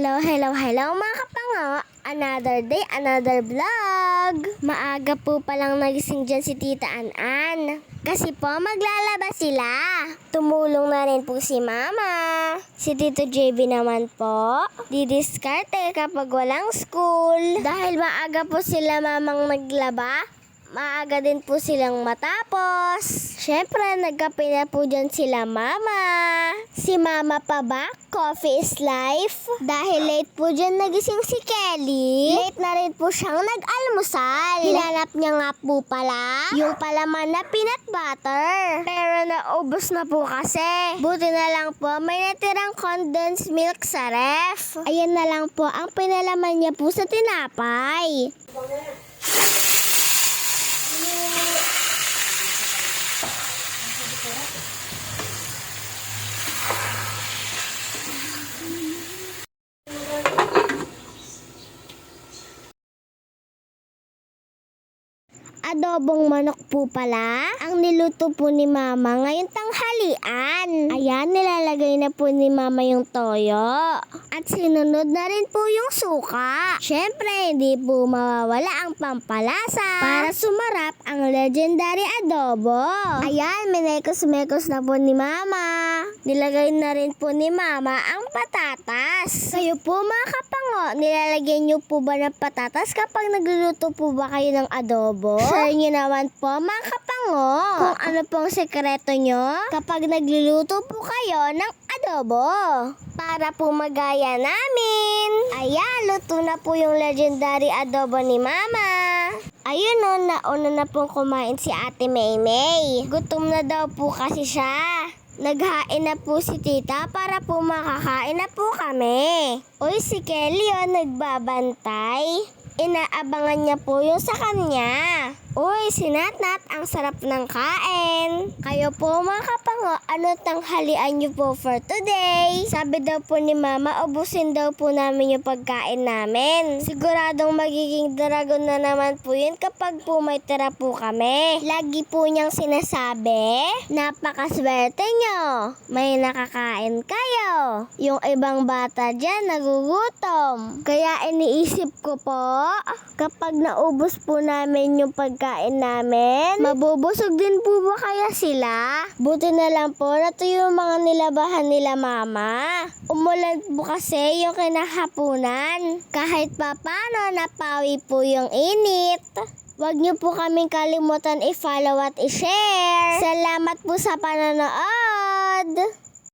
Hello mga kapango! Another day, another vlog! Maaga po palang nagising dyan si Tita An-An. Kasi po maglalaba sila. Tumulong na rin po si Mama. Si Tito JB naman po, didiskarte kapag walang school. Dahil maaga po sila mamang naglaba, maaga din po silang matapos. Siyempre, nagkape na po dyan sila Mama. Si Mama pa ba? Coffee is life. Dahil late po dyan nagising si Kelly. Late na rin po siyang nag-almusal. Hinanap niya nga po pala yung palaman na peanut butter. Pero naubos na po kasi. Buti na lang po may natirang condensed milk sa ref. Ayan na lang po ang pinalaman niya po sa tinapay. Adobong manok po pala ang niluto po ni Mama ngayong tanghalian. Ayan, nilalagay na po ni Mama yung toyo. At sinunod na rin po yung suka. Siyempre, hindi po mawawala ang pampalasa para sumarap ang legendary adobo. Ayan, minekos-mekos na po ni Mama. Nilagay na rin po ni Mama ang patatas. Kayo po mga kapango, nilalagyan nyo po ba ng patatas kapag nagluluto po ba kayo ng adobo? Share nyo naman po mga kapango kung ano pong sekreto nyo kapag nagluluto po kayo ng adobo. Para po magaya namin. Ayan, luto na po yung legendary adobo ni Mama. Ayun o, nauna na pong kumain si Ate Maymay. Gutom na daw po kasi siya. Naghain na po si Tita para po makakain na po kami. Uy, si Kelly o, nagbabantay. Inaabangan niya po yung sa kanya. Uy, si Natnat, ang sarap ng kain. Kayo po mga kapango, ano tanghalian niyo po for today? Sabi daw po ni Mama, ubusin daw po namin yung pagkain namin. Siguradong magiging dragon na naman po yun kapag po may tira po kami. Lagi po niyang sinasabi, napakaswerte nyo. May nakakain kayo. Yung ibang bata dyan nagugutom. Kaya iniisip ko po, kapag naubos po namin yung pagkain namin, mabubusog din po ba kaya sila? Buti na lang po na ito yung mga nilabahan nila Mama. Umulan po kasi yung kinahapunan. Kahit pa paano napawi po yung init. Huwag niyo po kaming kalimutan i-follow at i-share. Salamat po sa panonood!